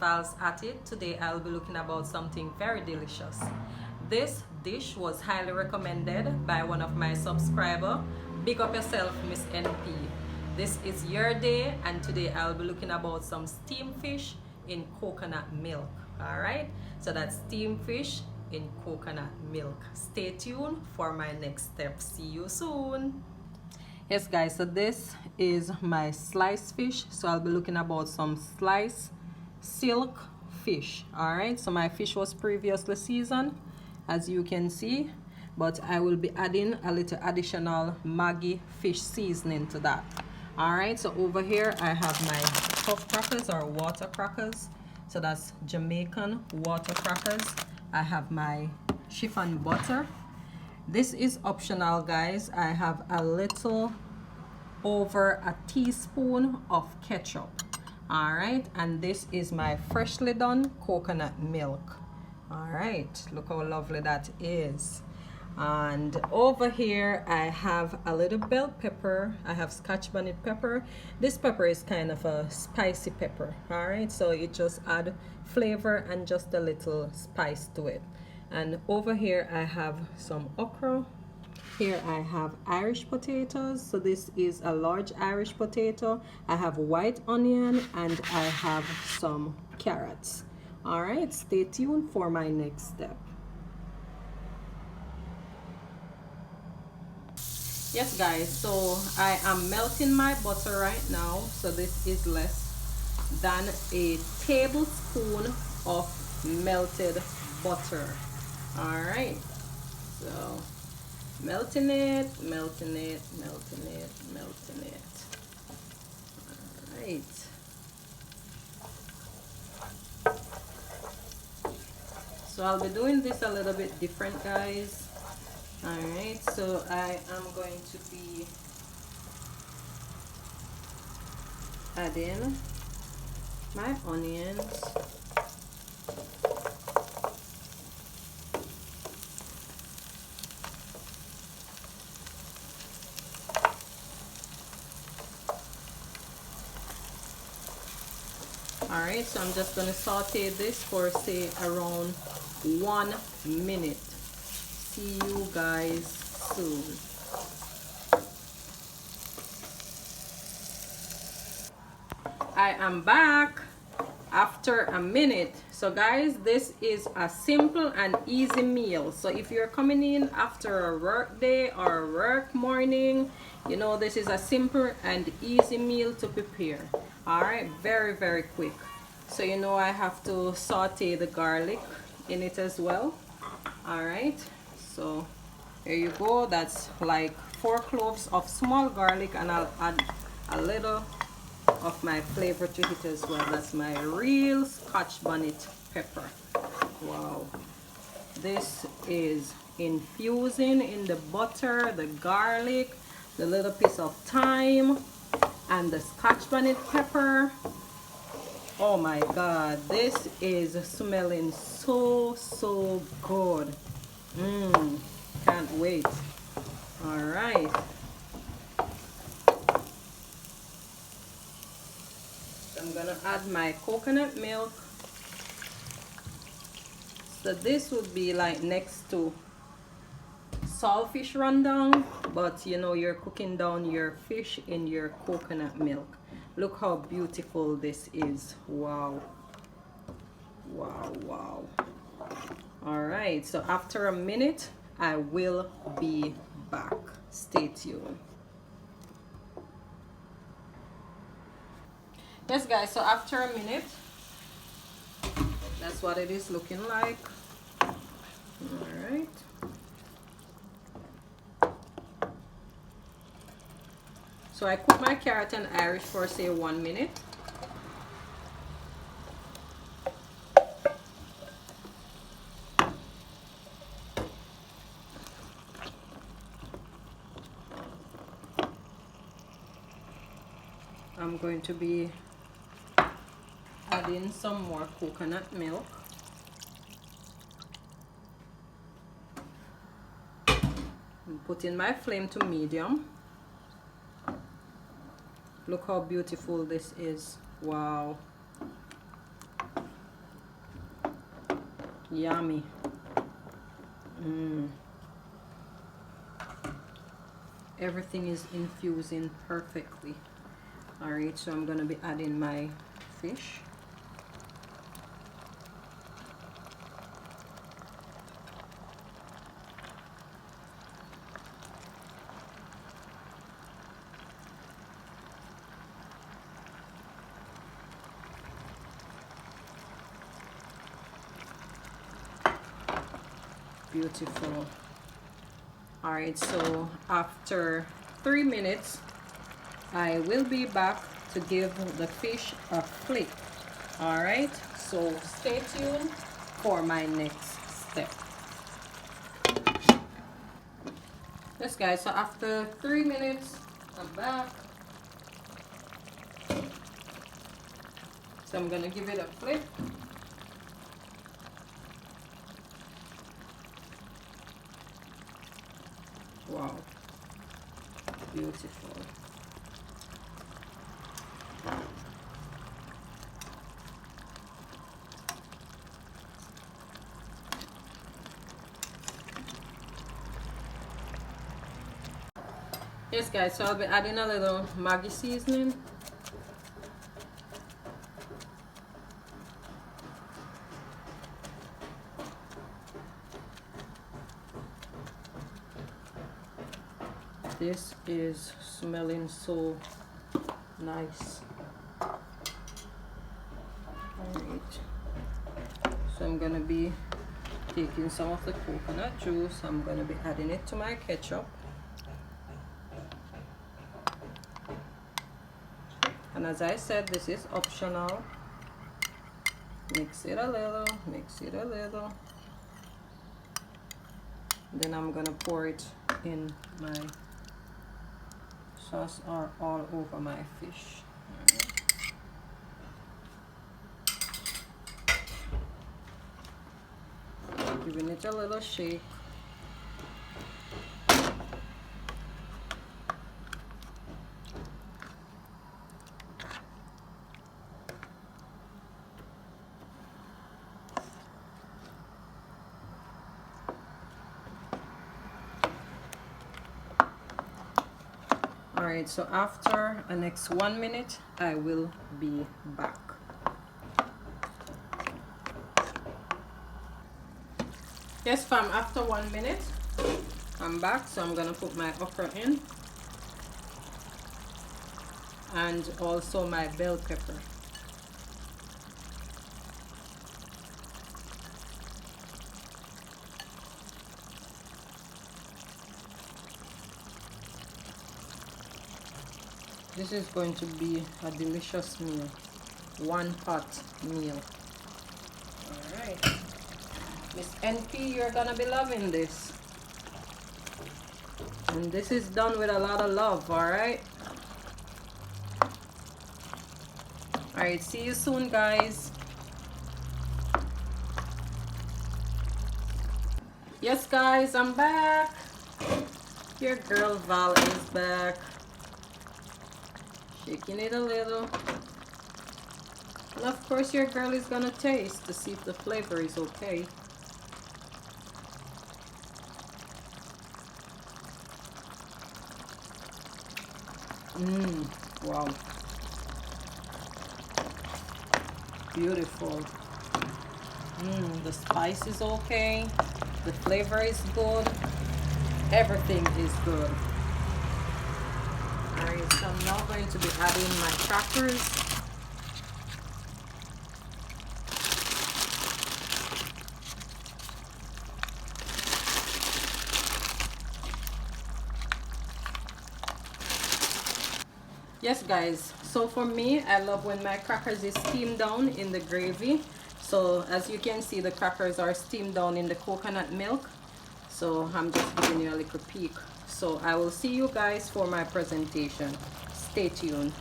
Val's at it. Today I'll be looking about something very delicious. This dish was highly recommended by one of my subscribers. Big up yourself, Miss NP. This is your day, and today I'll be looking about some steamed fish in coconut milk. Alright, so that's steamed fish in coconut milk. Stay tuned for my next step. See you soon. Yes guys, so this is my sliced fish. So I'll be looking about some sliced silk fish. Alright, so my fish was previously seasoned, as you can see, but I will be adding a little additional Maggie Fish seasoning to that. Alright, so over here I have my puff crackers or water crackers. So that's Jamaican water crackers. I have my chiffon butter. This is optional, guys. I have a little over a teaspoon of ketchup. All right, and this is my freshly done coconut milk. All right, look how lovely that is. And over here I have a little bell pepper. I have scotch bonnet pepper. This pepper is kind of a spicy pepper. All right, so it just add flavor and just a little spice to it. And over here I have some okra. Here I have Irish potatoes. So this is a large Irish potato. I have white onion and I have some carrots. All right, stay tuned for my next step. Yes guys, so I am melting my butter right now. So this is less than a tablespoon of melted butter. All right, so melting it, melting it, melting it, melting it. All right. So I'll be doing this a little bit different, guys. All right, so I am going to be adding my onions. All right, so I'm just gonna saute this for say around 1 minute. See you guys soon. I am back after a minute. So guys, this is a simple and easy meal. So if you're coming in after a work day or a work morning, you know, this is a simple and easy meal to prepare. All right, very, very quick. So you know I have to saute the garlic in it as well. All right, so there you go. That's like 4 cloves of small garlic, and I'll add a little of my flavor to it as well. That's my real scotch bonnet pepper. Wow, this is infusing in the butter, the garlic, the little piece of thyme, and the scotch bonnet pepper. Oh my god, this is smelling so good. Can't wait. All right, so I'm gonna add my coconut milk. So this would be like next to saltfish rundown, but you know, you're cooking down your fish in your coconut milk. Look how beautiful this is. Wow, wow, wow. All right, so after a minute I will be back. Stay tuned. Yes guys, so after a minute, that's what it is looking like. All right, so I cook my carrot and Irish for say 1 minute. I'm going to be adding some more coconut milk. I'm putting my flame to medium. Look how beautiful this is. Wow. Yummy. Everything is infusing perfectly. All right, so I'm gonna be adding my fish. Beautiful. All right, so after 3 minutes I will be back to give the fish a flip. All right, so stay tuned for my next step. Yes guys, so after 3 minutes I'm back. So I'm gonna give it a flip. Wow, beautiful. Yes guys, so I'll be adding a little Maggie seasoning. This is smelling so nice. Alright, so I'm gonna be taking some of the coconut juice. I'm gonna be adding it to my ketchup. And as I said, this is optional. Mix it a little, mix it a little. Then I'm gonna pour it in my sauce or all over my fish. Right. Giving it a little shake. Alright, so after the next 1 minute, I will be back. Yes fam, after 1 minute, I'm back. So I'm gonna put my okra in. And also my bell pepper. This is going to be a delicious meal. One pot meal. Alright. Miss NP, you're gonna be loving this. And this is done with a lot of love, alright? Alright, see you soon, guys. Yes, guys, I'm back. Your girl Val is back. Shaking it a little. And of course your girl is gonna taste to see if the flavor is okay. Wow. Beautiful. The spice is okay. The flavor is good. Everything is good. Alright, so I'm now going to be adding my crackers. Yes guys, so for me, I love when my crackers is steamed down in the gravy. So as you can see, the crackers are steamed down in the coconut milk. So I'm just giving you a little peek. So I will see you guys for my presentation. Stay tuned.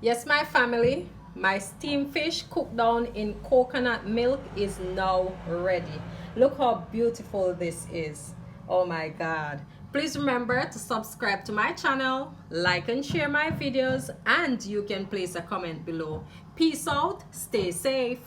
Yes, my family, my steamed fish cooked down in coconut milk is now ready. Look how beautiful this is. Oh my God. Please remember to subscribe to my channel, like and share my videos, and you can place a comment below. Peace out, stay safe.